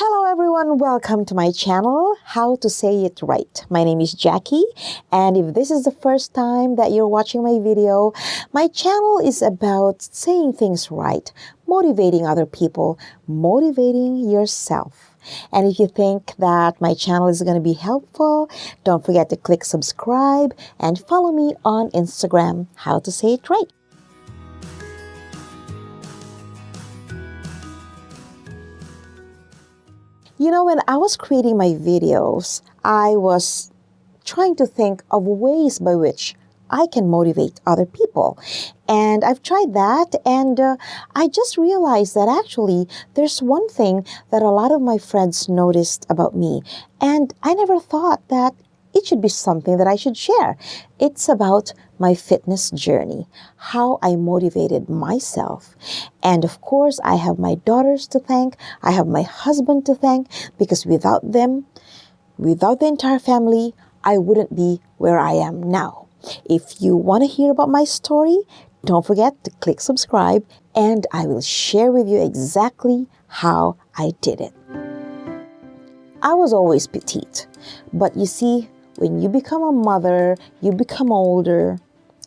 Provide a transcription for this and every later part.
Hello everyone, welcome to my channel, How to Say It Right. My name is Jackie, and if this is the first time that you're watching my video, my channel is about saying things right, motivating other people, motivating yourself. And if you think that my channel is going to be helpful, don't forget to click subscribe and follow me on Instagram, How to Say It Right. You know, when I was creating my videos, I was trying to think of ways by which I can motivate other people. And I've tried that, and I just realized that actually there's one thing that a lot of my friends noticed about me, and I never thought that it should be something that I should share. It's about my fitness journey, how I motivated myself. And of course, I have my daughters to thank. I have my husband to thank, because without them, without the entire family, I wouldn't be where I am now. If you want to hear about my story, don't forget to click subscribe, and I will share with you exactly how I did it. I was always petite, but you see, when you become a mother, you become older,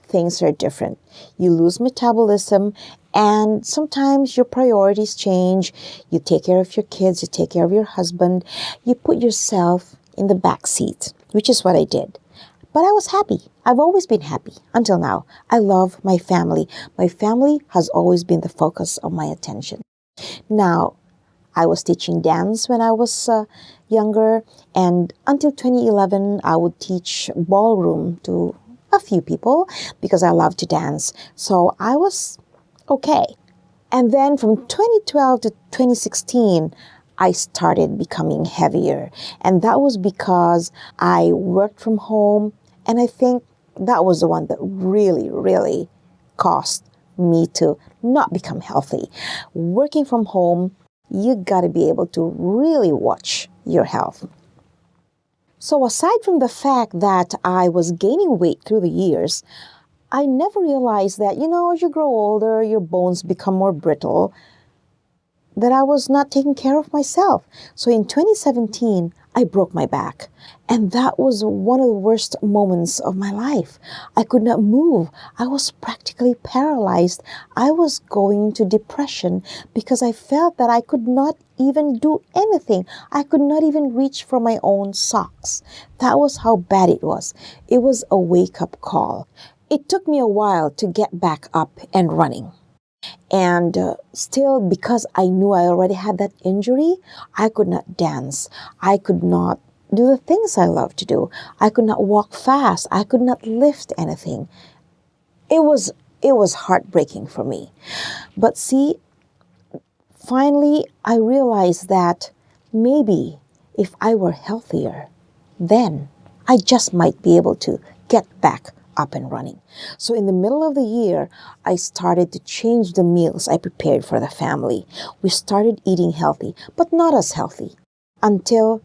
things are different. You lose metabolism, and sometimes your priorities change. You take care of your kids, you take care of your husband, you put yourself in the back seat, which is what I did. But I was happy. I've always been happy until now. I love my family. My family has always been the focus of my attention. Now, I was teaching dance when I was younger, and until 2011, I would teach ballroom to a few people because I love to dance. So I was okay. And then from 2012 to 2016, I started becoming heavier. And that was because I worked from home, and I think that was the one that really caused me to not become healthy. Working from home, you gotta be able to really watch your health. So aside from the fact that I was gaining weight through the years, I never realized that, as you grow older, your bones become more brittle, that I was not taking care of myself. So in 2017, I broke my back. And that was one of the worst moments of my life. I could not move. I was practically paralyzed. I was going into depression because I felt that I could not even do anything. I could not even reach for my own socks. That was how bad it was. It was a wake-up call. It took me a while to get back up and running. And still, because I knew I already had that injury, I could not dance. I could not do the things I love to do. I could not walk fast. I could not lift anything. It was heartbreaking for me. But see, finally, I realized that maybe if I were healthier, then I just might be able to get back up and running. So in the middle of the year, I started to change the meals I prepared for the family. We started eating healthy, but not as healthy, until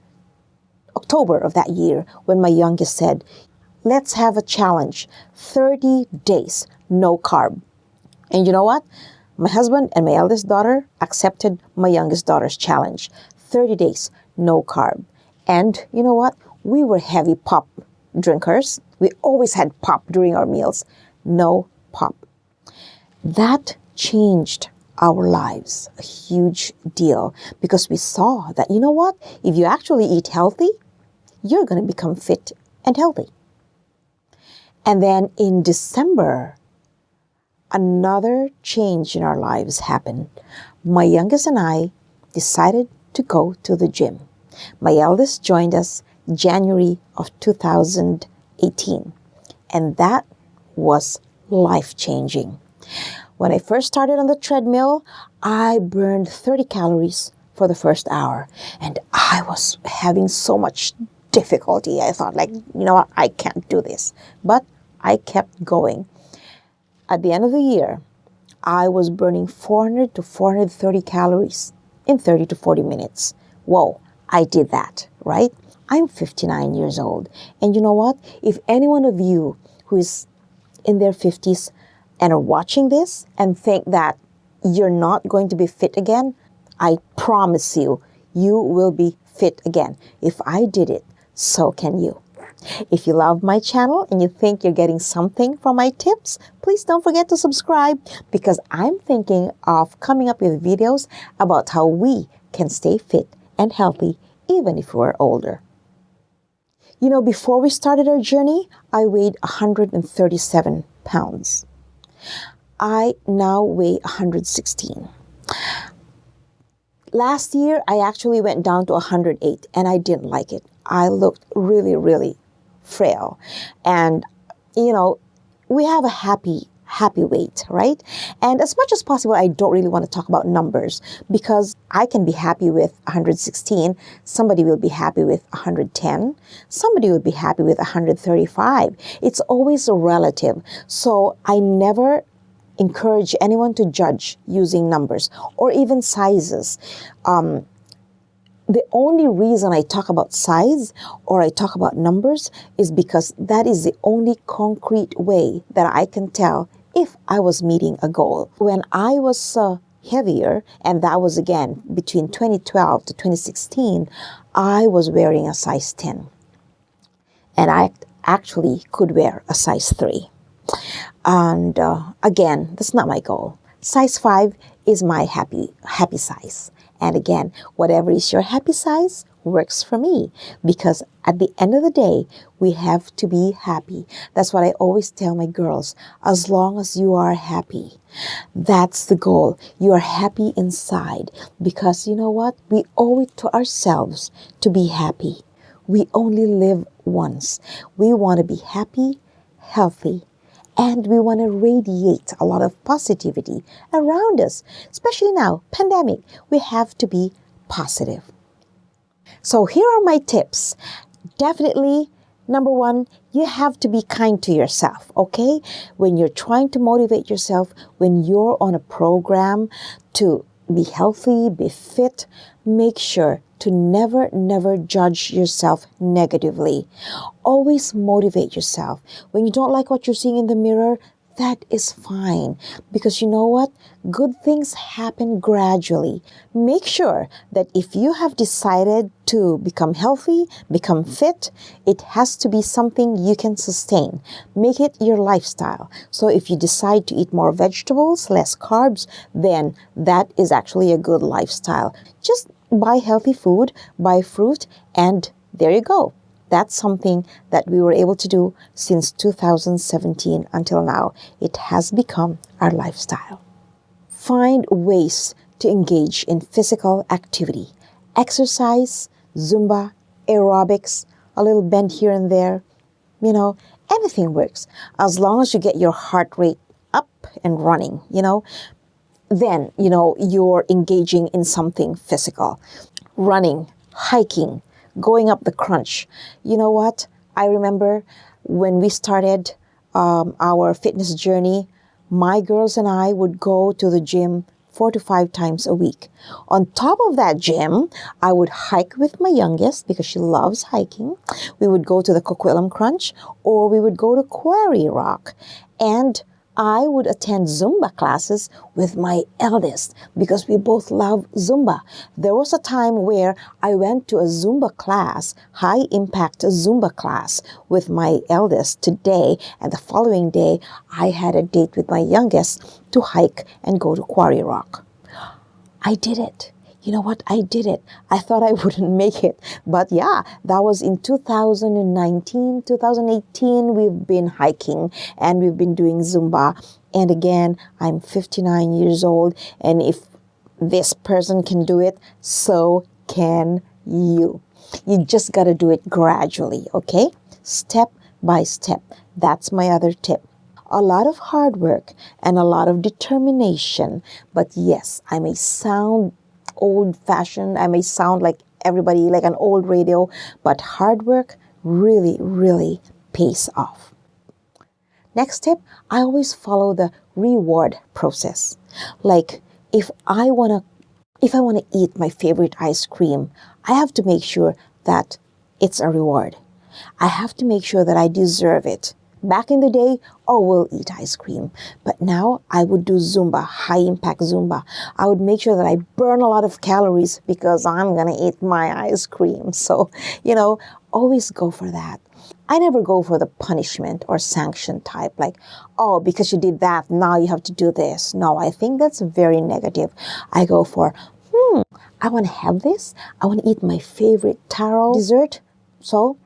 October of that year, when my youngest said, let's have a challenge, 30 days, no carb. And you know what? My husband and my eldest daughter accepted my youngest daughter's challenge, 30 days, no carb. And you know what? We were heavy pop drinkers. We always had pop during our meals. No pop. That changed our lives a huge deal, because we saw that, you know what? If you actually eat healthy, you're going to become fit and healthy. And then in December, another change in our lives happened. My youngest and I decided to go to the gym. My eldest joined us January of 2018. And that was life-changing. When I first started on the treadmill, I burned 30 calories for the first hour. And I was having so much difficulty. I thought, you know what, I can't do this. But I kept going. At the end of the year, I was burning 400 to 430 calories in 30 to 40 minutes. Whoa, I did that, right? I'm 59 years old. And you know what? If any one of you who is in their 50s and are watching this and think that you're not going to be fit again, I promise you, you will be fit again. If I did it, so can you. If you love my channel and you think you're getting something from my tips, please don't forget to subscribe, because I'm thinking of coming up with videos about how we can stay fit and healthy even if we're older. You know, before we started our journey, I weighed 137 pounds. I now weigh 116. Last year, I actually went down to 108 and I didn't like it. I looked really, really frail. And, you know, we have a happy weight, right? And as much as possible, I don't really want to talk about numbers, because I can be happy with 116. Somebody will be happy with 110. Somebody will be happy with 135. It's always a relative. So I never encourage anyone to judge using numbers or even sizes. The only reason I talk about size or I talk about numbers is because that is the only concrete way that I can tell if I was meeting a goal. When I was heavier, and that was again between 2012 to 2016, I was wearing a size 10. And I actually could wear a size 3. And again, that's not my goal. Size 5 is my happy size. And again, whatever is your happy size works for me, because at the end of the day, we have to be happy. That's what I always tell my girls. As long as you are happy, that's the goal. You are happy inside, because you know what? We owe it to ourselves to be happy. We only live once. We want to be happy, healthy, and we want to radiate a lot of positivity around us. Especially now, pandemic, we have to be positive. So here are my tips. Definitely, number 1, you have to be kind to yourself, okay? When you're trying to motivate yourself, when you're on a program to be healthy, be fit, make sure to never judge yourself negatively. Always motivate yourself. When you don't like what you're seeing in the mirror, that is fine. Because you know what? Good things happen gradually. Make sure that if you have decided to become healthy, become fit, it has to be something you can sustain. Make it your lifestyle. So if you decide to eat more vegetables, less carbs, then that is actually a good lifestyle. Just buy healthy food, buy fruit, and there you go. That's something that we were able to do since 2017 until now. It has become our lifestyle. Find ways to engage in physical activity. Exercise, Zumba, aerobics, a little bend here and there. You know, anything works. As long as you get your heart rate up and running, then, you're engaging in something physical. Running, hiking, going up the crunch. You know what? I remember when we started our fitness journey, my girls and I would go to the gym 4 to 5 times a week. On top of that gym, I would hike with my youngest because she loves hiking. We would go to the Coquitlam Crunch, or we would go to Quarry Rock. And I would attend Zumba classes with my eldest because we both love Zumba. There was a time where I went to a Zumba class, high impact Zumba class with my eldest today, and the following day I had a date with my youngest to hike and go to Quarry Rock. I did it. You know what? I did it. I thought I wouldn't make it. But yeah, that was in 2019, 2018. We've been hiking and we've been doing Zumba. And again, I'm 59 years old. And if this person can do it, so can you. You just got to do it gradually, okay? Step by step. That's my other tip. A lot of hard work and a lot of determination. But yes, I may sound old-fashioned. I may sound like everybody, like an old radio, but hard work really, really pays off. Next tip, I always follow the reward process. Like if I want to eat my favorite ice cream, I have to make sure that it's a reward. I have to make sure that I deserve it. Back in the day, oh, we'll eat ice cream. But now I would do Zumba, high impact Zumba. I would make sure that I burn a lot of calories because I'm going to eat my ice cream. So, always go for that. I never go for the punishment or sanction type, like, oh, because you did that, now you have to do this. No, I think that's very negative. I go for, I want to have this. I want to eat my favorite taro dessert. So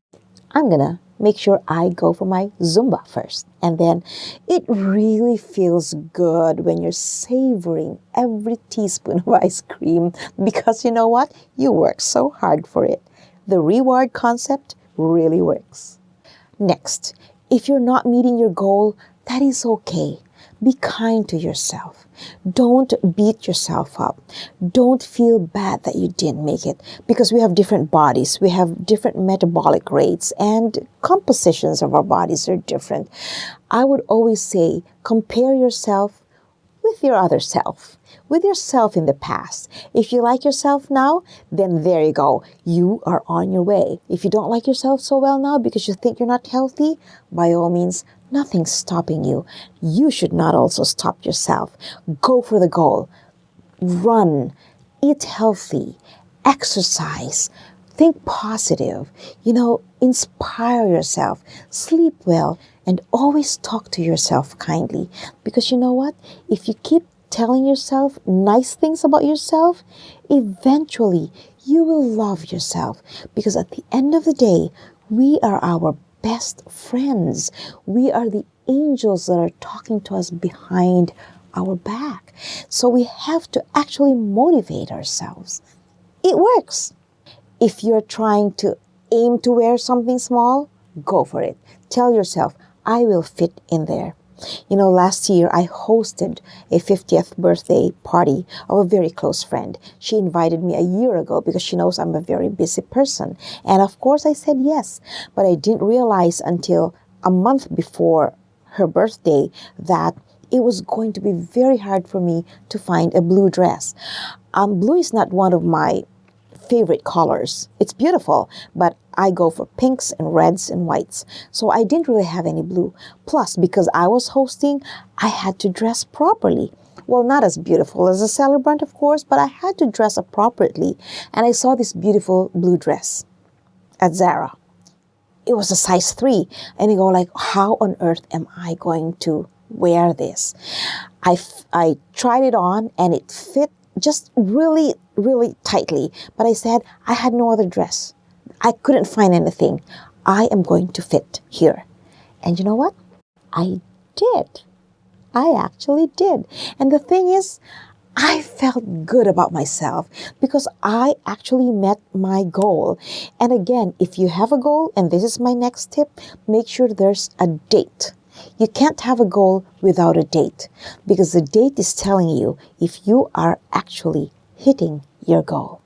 I'm going to make sure I go for my Zumba first. And then it really feels good when you're savoring every teaspoon of ice cream because you know what? You work so hard for it. The reward concept really works. Next, if you're not meeting your goal, that is okay. Be kind to yourself. Don't beat yourself up. Don't feel bad that you didn't make it because we have different bodies. We have different metabolic rates and compositions of our bodies are different. I would always say compare yourself with your other self, with yourself in the past. If you like yourself now, then there you go. You are on your way. If you don't like yourself so well now because you think you're not healthy, by all means, nothing's stopping you. You should not also stop yourself. Go for the goal. Run. Eat healthy. Exercise. Think positive. Inspire yourself. Sleep well. And always talk to yourself kindly. Because you know what? If you keep telling yourself nice things about yourself, eventually you will love yourself. Because at the end of the day, we are our best friends. We are the angels that are talking to us behind our back. So we have to actually motivate ourselves. It works. If you're trying to aim to wear something small, go for it. Tell yourself, I will fit in there. Last year I hosted a 50th birthday party of a very close friend. She invited me a year ago because she knows I'm a very busy person. And of course I said yes, but I didn't realize until a month before her birthday that it was going to be very hard for me to find a blue dress. Blue is not one of my favorite colors. It's beautiful, but I go for pinks and reds and whites. So I didn't really have any blue. Plus, because I was hosting, I had to dress properly. Well, not as beautiful as a celebrant, of course, but I had to dress appropriately. And I saw this beautiful blue dress at Zara. It was a size 3. And I go like, how on earth am I going to wear this? I tried it on and it fit just really, really tightly. But I said, I had no other dress. I couldn't find anything. I am going to fit here. And you know what? I did. I actually did. And the thing is, I felt good about myself because I actually met my goal. And again, if you have a goal, and this is my next tip, make sure there's a date. You can't have a goal without a date because the date is telling you if you are actually hitting your goal.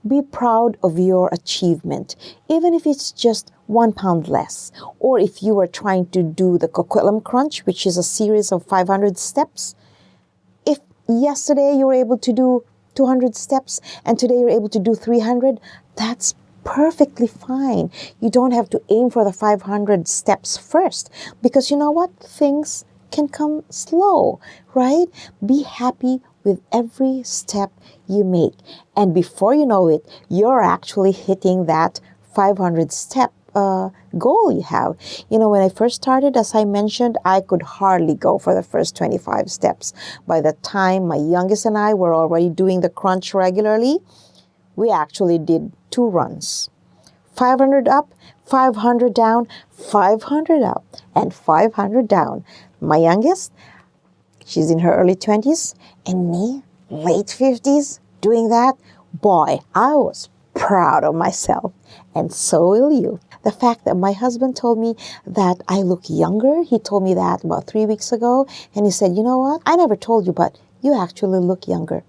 Be proud of your achievement, even if it's just 1 pound less, or if you are trying to do the Coquitlam Crunch, which is a series of 500 steps. If yesterday you were able to do 200 steps and today you're able to do 300, that's perfectly fine. You don't have to aim for the 500 steps first because you know what? Things can come slow, right? Be happy with every step you make. And before you know it, you're actually hitting that 500 step goal you have. When I first started, as I mentioned, I could hardly go for the first 25 steps. By the time my youngest and I were already doing the crunch regularly, we actually did 2 runs. 500 up, 500 down, 500 up, and 500 down. My youngest, she's in her early 20s, and me, late 50s, doing that. Boy, I was proud of myself, and so will you. The fact that my husband told me that I look younger, he told me that about 3 weeks ago, and he said, you know what, I never told you, but you actually look younger.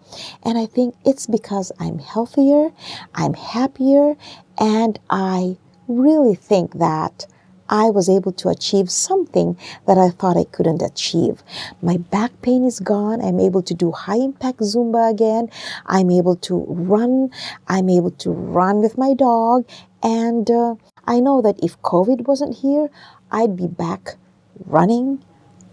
And I think it's because I'm healthier, I'm happier, and I really think that I was able to achieve something that I thought I couldn't achieve. My back pain is gone. I'm able to do high impact Zumba again. I'm able to run. I'm able to run with my dog. And I know that if COVID wasn't here, I'd be back running,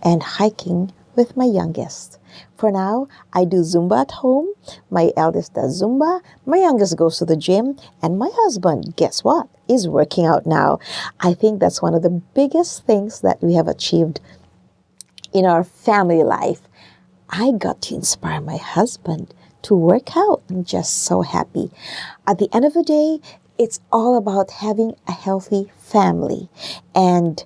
and hiking with my youngest. For now, I do Zumba at home. My eldest does Zumba. My youngest goes to the gym. And my husband, guess what, is working out now. I think that's one of the biggest things that we have achieved in our family life. I got to inspire my husband to work out. I'm just so happy. At the end of the day, it's all about having a healthy family. And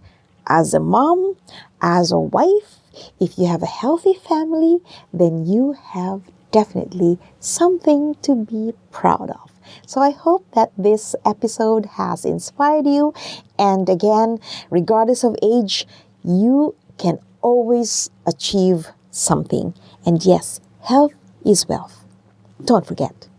as a mom, as a wife, if you have a healthy family, then you have definitely something to be proud of. So I hope that this episode has inspired you. And again, regardless of age, you can always achieve something. And yes, health is wealth. Don't forget.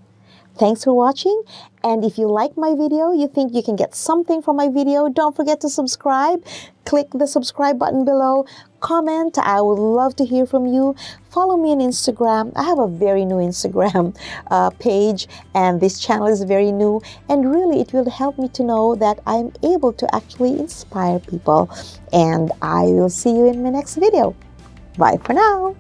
Thanks for watching. And if you like my video, you think you can get something from my video, don't forget to subscribe. Click the subscribe button below. Comment. I would love to hear from you. Follow me on Instagram. I have a very new Instagram page, and this channel is very new. And really, it will help me to know that I'm able to actually inspire people. And I will see you in my next video. Bye for now.